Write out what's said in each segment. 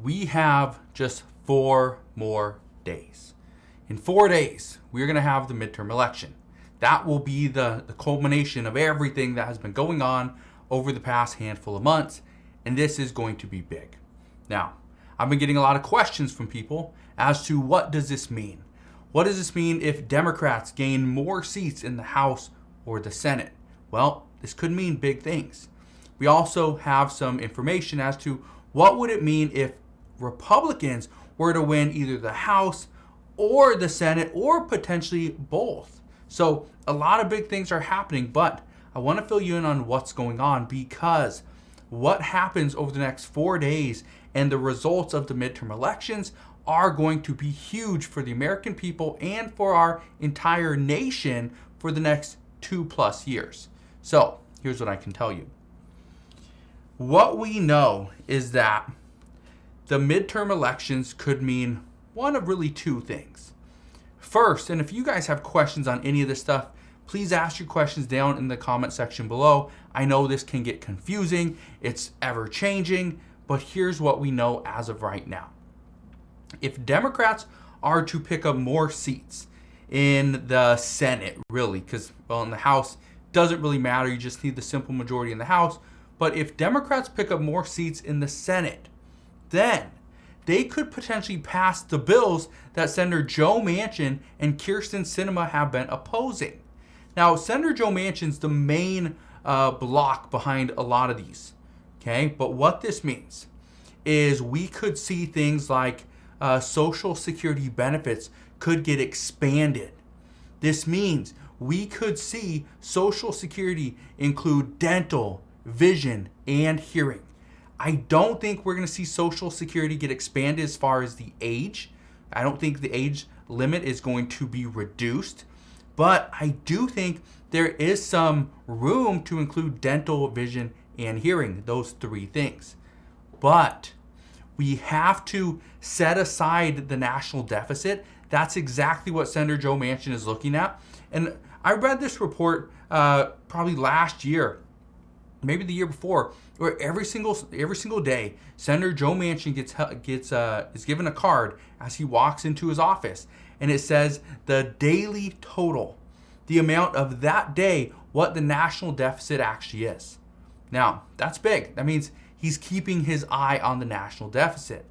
we have just 4 more days. In 4 days, we're going to have the midterm election. That will be the culmination of everything that has been going on over the past handful of months, and this is going to be big. Now, I've been getting a lot of questions from people as to what does this mean? What does this mean if Democrats gain more seats in the House or the Senate? Well, this could mean big things. We also have some information as to what would it mean if Republicans were to win either the House or the Senate or potentially both. So a lot of big things are happening, but I want to fill you in on what's going on, because what happens over the next 4 days and the results of the midterm elections are going to be huge for the American people and for our entire nation for the next 2+ years. So here's what I can tell you. What we know is that the midterm elections could mean one of really 2 things. First, and if you guys have questions on any of this stuff, please ask your questions down in the comment section below. I know this can get confusing, it's ever changing, but here's what we know as of right now. If Democrats are to pick up more seats in the Senate, really, because, well, in the House, doesn't really matter, you just need the simple majority in the House, but if Democrats pick up more seats in the Senate, then they could potentially pass the bills that Senator Joe Manchin and Kyrsten Sinema have been opposing. Now, Senator Joe Manchin's the main block behind a lot of these, okay? But what this means is we could see things like Social Security benefits could get expanded. This means we could see Social Security include dental, vision, and hearing. I don't think we're going to see Social Security get expanded as far as the age. I don't think the age limit is going to be reduced, but I do think there is some room to include dental, vision, and hearing, those 3 things. But we have to set aside the national deficit. That's exactly what Senator Joe Manchin is looking at. And I read this report probably last year, maybe the year before, where every single day, Senator Joe Manchin is given a card as he walks into his office, and it says the daily total, the amount of that day, what the national deficit actually is. Now, that's big. That means he's keeping his eye on the national deficit.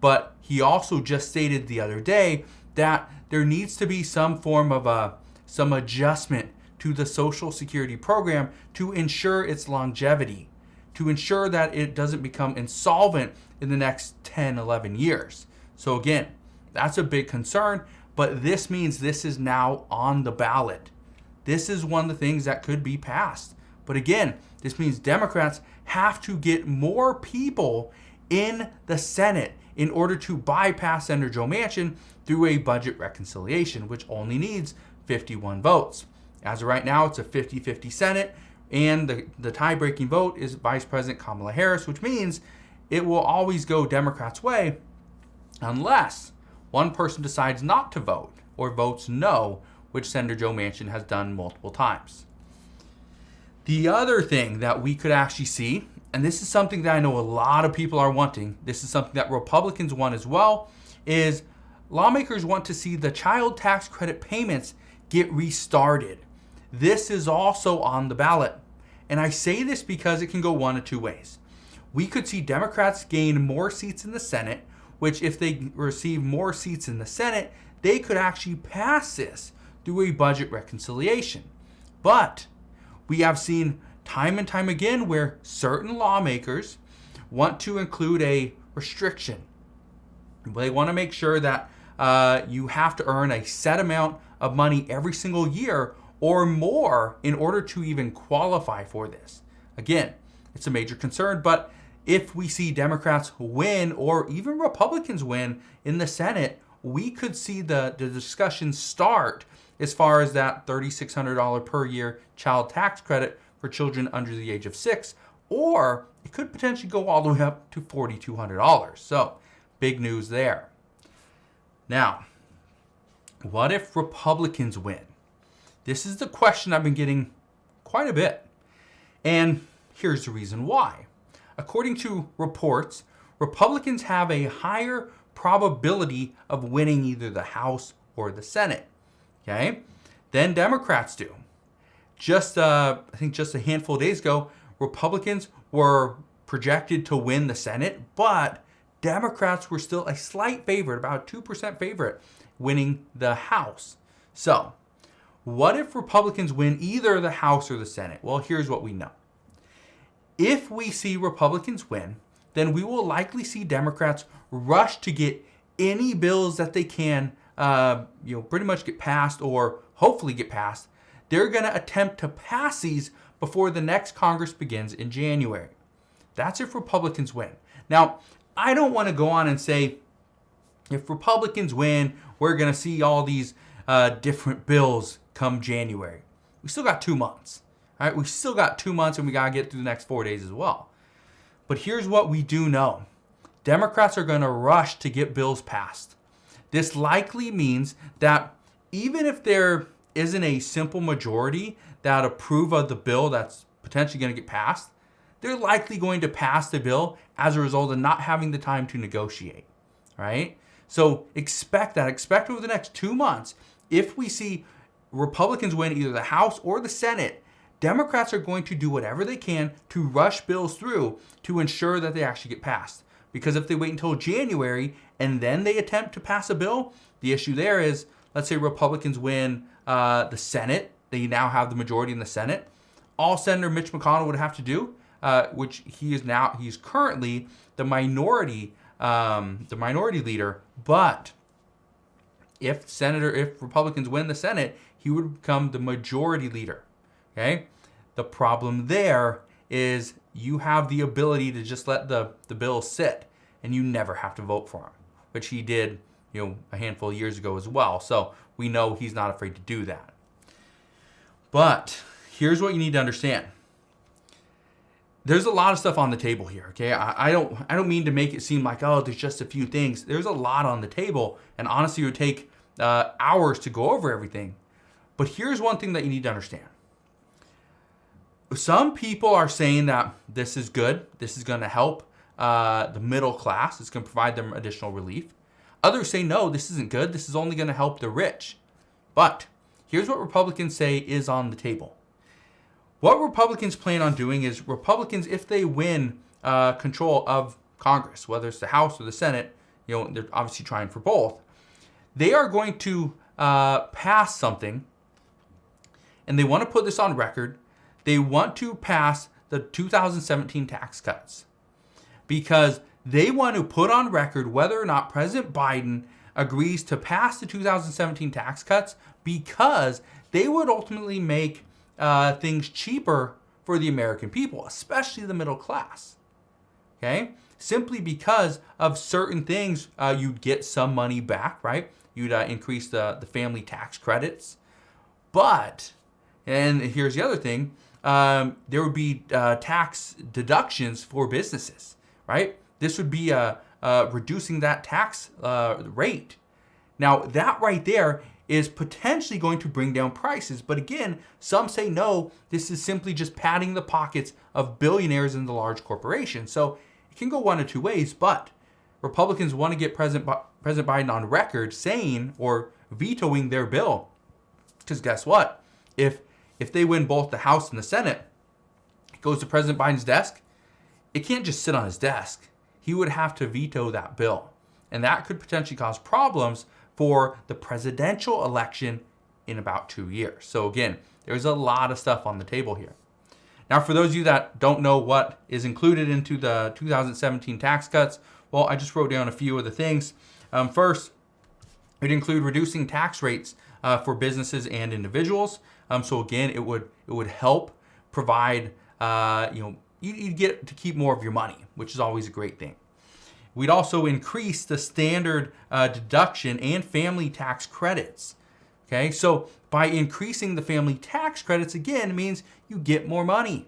But he also just stated the other day that there needs to be some form of some adjustment to the Social Security program to ensure its longevity, to ensure that it doesn't become insolvent in the next 10, 11 years. So again, that's a big concern, but this means this is now on the ballot. This is one of the things that could be passed. But again, this means Democrats have to get more people in the Senate in order to bypass Senator Joe Manchin through a budget reconciliation, which only needs 51 votes. As of right now, it's a 50-50 Senate, and the tie-breaking vote is Vice President Kamala Harris, which means it will always go Democrats' way unless one person decides not to vote or votes no, which Senator Joe Manchin has done multiple times. The other thing that we could actually see, and this is something that I know a lot of people are wanting, this is something that Republicans want as well, is lawmakers want to see the child tax credit payments get restarted. This is also on the ballot. And I say this because it can go one of 2 ways. We could see Democrats gain more seats in the Senate, which if they receive more seats in the Senate, they could actually pass this through a budget reconciliation. But we have seen time and time again where certain lawmakers want to include a restriction. They want to make sure that you have to earn a set amount of money every single year or more in order to even qualify for this. Again, it's a major concern, but if we see Democrats win or even Republicans win in the Senate, we could see the discussion start as far as that $3,600 per year child tax credit for children under the age of 6, or it could potentially go all the way up to $4,200. So, big news there. Now, what if Republicans win? This is the question I've been getting quite a bit. And here's the reason why. According to reports, Republicans have a higher probability of winning either the House or the Senate, okay, than Democrats do. I think just a handful of days ago, Republicans were projected to win the Senate, but Democrats were still a slight favorite, about a 2% favorite, winning the House. So, what if Republicans win either the House or the Senate? Well, here's what we know. If we see Republicans win, then we will likely see Democrats rush to get any bills that they can, pretty much get passed or hopefully get passed. They're going to attempt to pass these before the next Congress begins in January. That's if Republicans win. Now, I don't want to go on and say, if Republicans win, we're going to see all these different bills come January. We still got 2 months. All right, we still got 2 months, and we got to get through the next 4 days as well. But here's what we do know. Democrats are going to rush to get bills passed. This likely means that even if there isn't a simple majority that approve of the bill that's potentially going to get passed, they're likely going to pass the bill as a result of not having the time to negotiate, right? So expect that. Expect over the next 2 months, if we see Republicans win either the House or the Senate, Democrats are going to do whatever they can to rush bills through to ensure that they actually get passed. Because if they wait until January and then they attempt to pass a bill, the issue there is, let's say Republicans win the Senate, they now have the majority in the Senate. All Senator Mitch McConnell would have to do, which he's currently the minority leader. But if Republicans win the Senate, he would become the majority leader. Okay, the problem there is you have the ability to just let the bill sit, and you never have to vote for him, which he did, a handful of years ago as well. So we know he's not afraid to do that. But here's what you need to understand. There's a lot of stuff on the table here, okay? I don't mean to make it seem like, oh, there's just a few things. There's a lot on the table, and honestly, it would take hours to go over everything. But here's one thing that you need to understand. Some people are saying that this is good. This is going to help the middle class. It's going to provide them additional relief. Others say, no, this isn't good. This is only going to help the rich. But here's what Republicans say is on the table. What Republicans plan on doing is Republicans, if they win control of Congress, whether it's the House or the Senate, they're obviously trying for both. They are going to pass something, and they want to put this on record. They want to pass the 2017 tax cuts because they want to put on record whether or not President Biden agrees to pass the 2017 tax cuts, because they would ultimately make things cheaper for the American people, especially the middle class. Okay? Simply because of certain things, you'd get some money back, right? You'd increase the family tax credits. But, and here's the other thing, there would be tax deductions for businesses, right? This would be reducing that tax rate. Now, that right there is potentially going to bring down prices. But again, some say no, this is simply just padding the pockets of billionaires and the large corporations. So it can go one of two ways, but Republicans want to get President Biden on record saying or vetoing their bill. Because guess what? If they win both the House and the Senate, it goes to President Biden's desk, it can't just sit on his desk. He would have to veto that bill. And that could potentially cause problems for the presidential election in about 2 years. So again, there's a lot of stuff on the table here. Now, for those of you that don't know what is included into the 2017 tax cuts, well, I just wrote down a few of the things. First, it include reducing tax rates for businesses and individuals. So again, it would help provide, you'd get to keep more of your money, which is always a great thing. We'd also increase the standard deduction and family tax credits. Okay, so by increasing the family tax credits, again, means you get more money.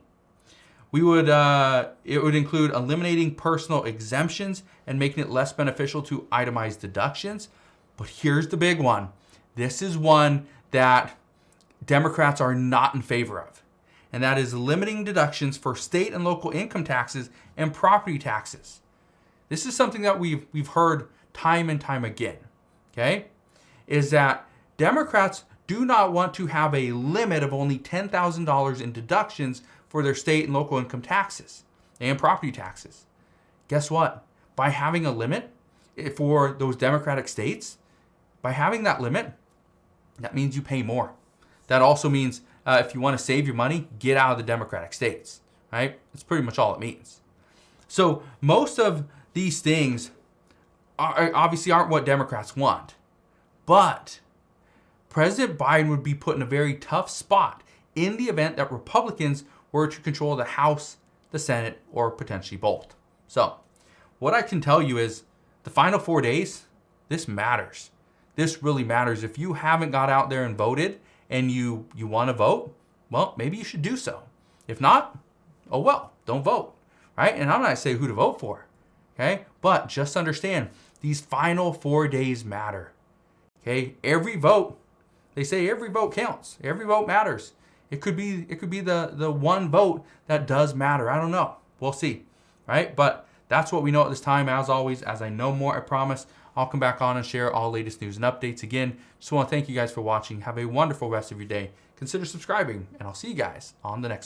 It would include eliminating personal exemptions and making it less beneficial to itemize deductions. But here's the big one. This is one that Democrats are not in favor of. And that is limiting deductions for state and local income taxes and property taxes. this is something that we've heard time and time again, okay, is that Democrats do not want to have a limit of only $10,000 in deductions for their state and local income taxes and property taxes. Guess what? By having a limit for those Democratic states, by having that limit, that means you pay more. That also means if you want to save your money, get out of the Democratic states, right? That's pretty much all it means. So most of these things obviously aren't what Democrats want, but President Biden would be put in a very tough spot in the event that Republicans were to control the House, the Senate, or potentially both. So what I can tell you is the final 4 days, this matters. This really matters. If you haven't got out there and voted and you want to vote, well, maybe you should do so. If not, oh well, don't vote, right? And I'm not saying who to vote for, okay? But just understand, these final 4 days matter, okay? Every vote, they say every vote counts. Every vote matters. It could be the one vote that does matter. I don't know. We'll see, right? But that's what we know at this time. As always, as I know more, I promise I'll come back on and share all latest news and updates. Again, just want to thank you guys for watching. Have a wonderful rest of your day. Consider subscribing, and I'll see you guys on the next one.